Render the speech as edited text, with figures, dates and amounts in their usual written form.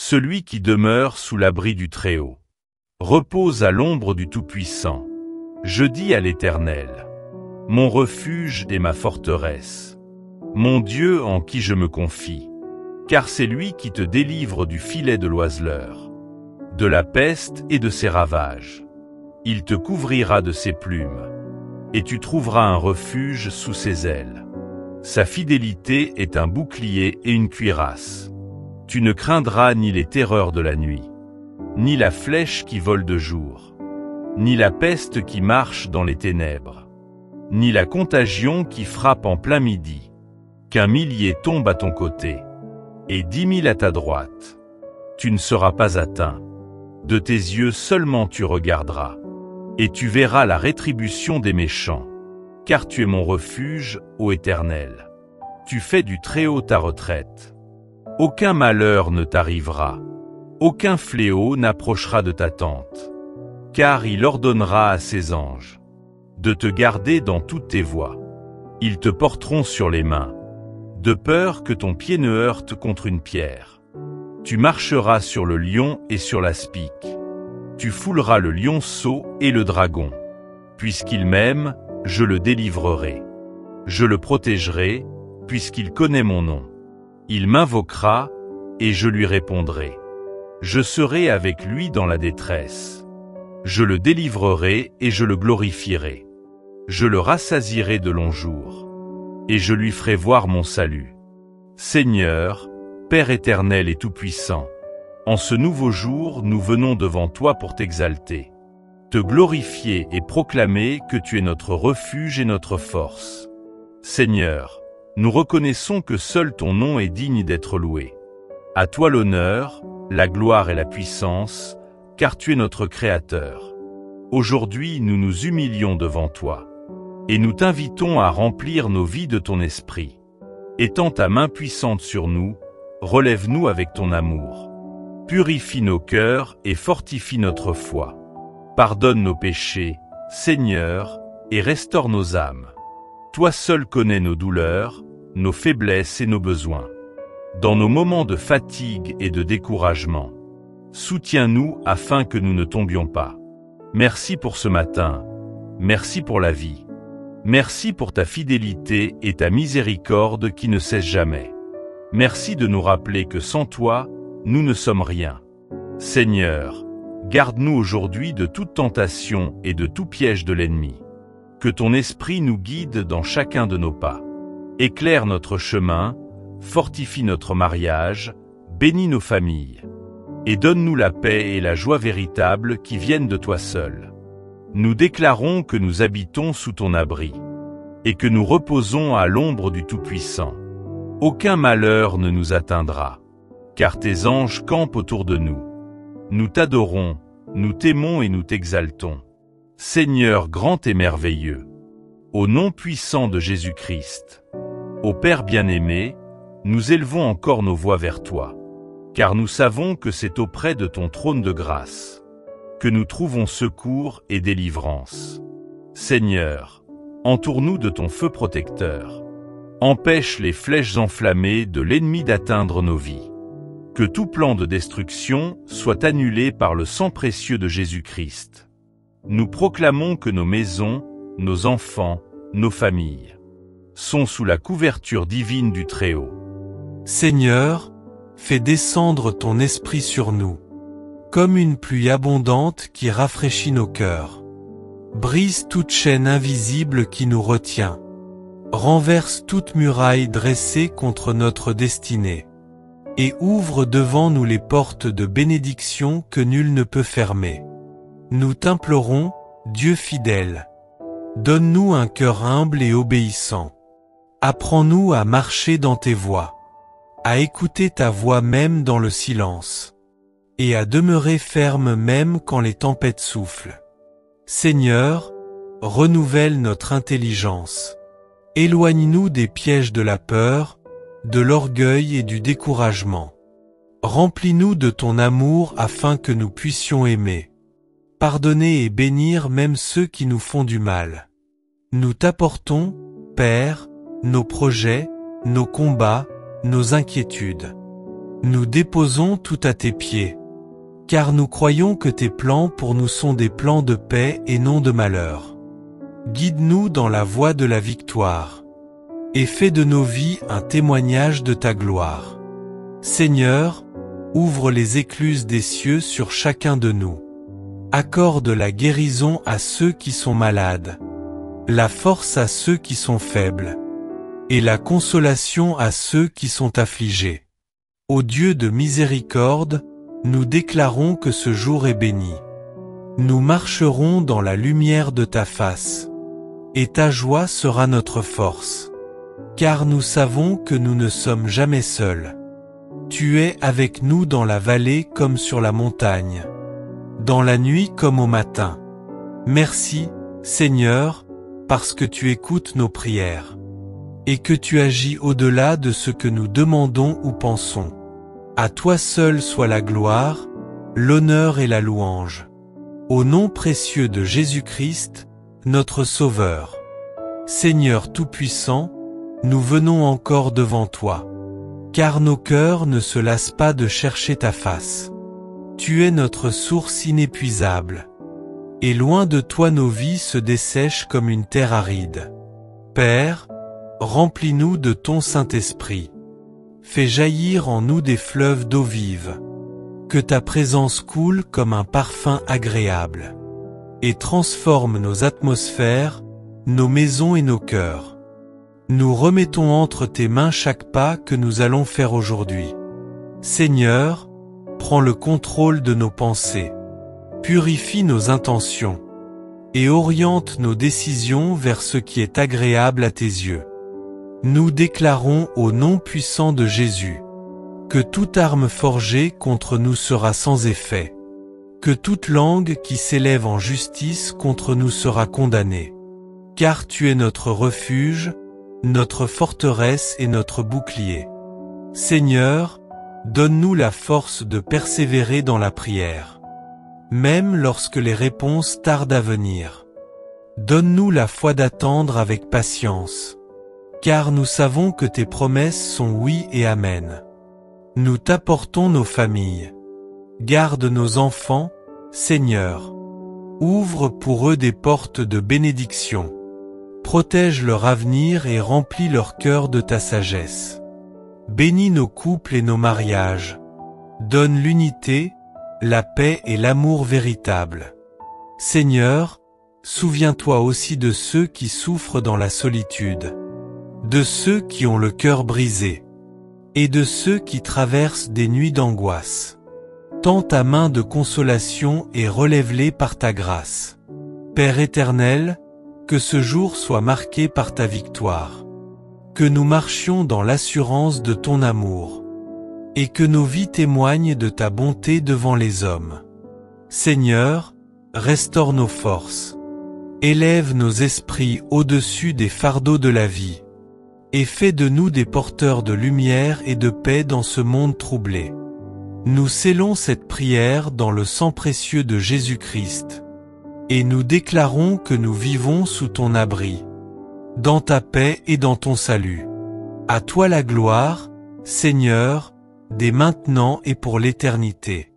celui qui demeure sous l'abri du Très-Haut repose à l'ombre du Tout-Puissant. Je dis à l'Éternel, mon refuge et ma forteresse, mon Dieu en qui je me confie, car c'est lui qui te délivre du filet de l'oiseleur, de la peste et de ses ravages. Il te couvrira de ses plumes, et tu trouveras un refuge sous ses ailes. Sa fidélité est un bouclier et une cuirasse. Tu ne craindras ni les terreurs de la nuit, ni la flèche qui vole de jour, ni la peste qui marche dans les ténèbres, ni la contagion qui frappe en plein midi. Qu'un millier tombe à ton côté, et 10 000 à ta droite. Tu ne seras pas atteint. De tes yeux seulement tu regarderas, et tu verras la rétribution des méchants, car tu es mon refuge, ô Éternel. Tu fais du Très-Haut ta retraite. Aucun malheur ne t'arrivera, aucun fléau n'approchera de ta tente, car il ordonnera à ses anges de te garder dans toutes tes voies. Ils te porteront sur les mains, de peur que ton pied ne heurte contre une pierre. Tu marcheras sur le lion et sur l'aspic. Tu fouleras le lionceau et le dragon. Puisqu'il m'aime, je le délivrerai. Je le protégerai, puisqu'il connaît mon nom. Il m'invoquera, et je lui répondrai. Je serai avec lui dans la détresse. Je le délivrerai et je le glorifierai. Je le rassasierai de longs jours, et je lui ferai voir mon salut. Seigneur, Père éternel et tout-puissant, en ce nouveau jour nous venons devant toi pour t'exalter, te glorifier et proclamer que tu es notre refuge et notre force. Seigneur, nous reconnaissons que seul ton nom est digne d'être loué. À toi l'honneur, la gloire et la puissance, car tu es notre Créateur. Aujourd'hui nous nous humilions devant toi, et nous t'invitons à remplir nos vies de ton esprit. Étends ta main puissante sur nous, relève-nous avec ton amour. Purifie nos cœurs et fortifie notre foi. Pardonne nos péchés, Seigneur, et restaure nos âmes. Toi seul connais nos douleurs, nos faiblesses et nos besoins. Dans nos moments de fatigue et de découragement, soutiens-nous afin que nous ne tombions pas. Merci pour ce matin, merci pour la vie. Merci pour ta fidélité et ta miséricorde qui ne cessent jamais. Merci de nous rappeler que sans toi, nous ne sommes rien. Seigneur, garde-nous aujourd'hui de toute tentation et de tout piège de l'ennemi. Que ton esprit nous guide dans chacun de nos pas. Éclaire notre chemin, fortifie notre mariage, bénis nos familles. Et donne-nous la paix et la joie véritable qui viennent de toi seul. Nous déclarons que nous habitons sous ton abri, et que nous reposons à l'ombre du Tout-Puissant. Aucun malheur ne nous atteindra, car tes anges campent autour de nous. Nous t'adorons, nous t'aimons et nous t'exaltons. Seigneur grand et merveilleux, au nom puissant de Jésus-Christ, ô Père bien-aimé, nous élevons encore nos voix vers toi, car nous savons que c'est auprès de ton trône de grâce que nous trouvons secours et délivrance. Seigneur, entoure-nous de ton feu protecteur. Empêche les flèches enflammées de l'ennemi d'atteindre nos vies. Que tout plan de destruction soit annulé par le sang précieux de Jésus-Christ. Nous proclamons que nos maisons, nos enfants, nos familles sont sous la couverture divine du Très-Haut. Seigneur, fais descendre ton esprit sur nous, comme une pluie abondante qui rafraîchit nos cœurs. Brise toute chaîne invisible qui nous retient. Renverse toute muraille dressée contre notre destinée. Et ouvre devant nous les portes de bénédiction que nul ne peut fermer. Nous t'implorons, Dieu fidèle. Donne-nous un cœur humble et obéissant. Apprends-nous à marcher dans tes voies, à écouter ta voix même dans le silence, et à demeurer ferme même quand les tempêtes soufflent. Seigneur, renouvelle notre intelligence. Éloigne-nous des pièges de la peur, de l'orgueil et du découragement. Remplis-nous de ton amour afin que nous puissions aimer, pardonner et bénir même ceux qui nous font du mal. Nous t'apportons, Père, nos projets, nos combats, nos inquiétudes. Nous déposons tout à tes pieds. Car nous croyons que tes plans pour nous sont des plans de paix et non de malheur. Guide-nous dans la voie de la victoire. Et fais de nos vies un témoignage de ta gloire. Seigneur, ouvre les écluses des cieux sur chacun de nous. Accorde la guérison à ceux qui sont malades, la force à ceux qui sont faibles, et la consolation à ceux qui sont affligés. Ô Dieu de miséricorde, nous déclarons que ce jour est béni. Nous marcherons dans la lumière de ta face, et ta joie sera notre force. Car nous savons que nous ne sommes jamais seuls. Tu es avec nous dans la vallée comme sur la montagne, dans la nuit comme au matin. Merci, Seigneur, parce que tu écoutes nos prières, et que tu agis au-delà de ce que nous demandons ou pensons. À toi seul soit la gloire, l'honneur et la louange. Au nom précieux de Jésus-Christ, notre Sauveur. Seigneur Tout-Puissant, nous venons encore devant toi, car nos cœurs ne se lassent pas de chercher ta face. Tu es notre source inépuisable, et loin de toi nos vies se dessèchent comme une terre aride. Père, remplis-nous de ton Saint-Esprit. Fais jaillir en nous des fleuves d'eau vive. Que ta présence coule comme un parfum agréable, et transforme nos atmosphères, nos maisons et nos cœurs. Nous remettons entre tes mains chaque pas que nous allons faire aujourd'hui. Seigneur, prends le contrôle de nos pensées, purifie nos intentions, et oriente nos décisions vers ce qui est agréable à tes yeux. Nous déclarons au nom puissant de Jésus, que toute arme forgée contre nous sera sans effet, que toute langue qui s'élève en justice contre nous sera condamnée. Car tu es notre refuge, notre forteresse et notre bouclier. Seigneur, donne-nous la force de persévérer dans la prière, même lorsque les réponses tardent à venir. Donne-nous la foi d'attendre avec patience, car nous savons que tes promesses sont oui et amen. Nous t'apportons nos familles. Garde nos enfants, Seigneur. Ouvre pour eux des portes de bénédiction. Protège leur avenir et remplis leur cœur de ta sagesse. Bénis nos couples et nos mariages. Donne l'unité, la paix et l'amour véritable. Seigneur, souviens-toi aussi de ceux qui souffrent dans la solitude, de ceux qui ont le cœur brisé, et de ceux qui traversent des nuits d'angoisse. Tends ta main de consolation et relève-les par ta grâce. Père éternel, que ce jour soit marqué par ta victoire, que nous marchions dans l'assurance de ton amour, et que nos vies témoignent de ta bonté devant les hommes. Seigneur, restaure nos forces, élève nos esprits au-dessus des fardeaux de la vie, et fais de nous des porteurs de lumière et de paix dans ce monde troublé. Nous scellons cette prière dans le sang précieux de Jésus-Christ, et nous déclarons que nous vivons sous ton abri, dans ta paix et dans ton salut. À toi la gloire, Seigneur, dès maintenant et pour l'éternité.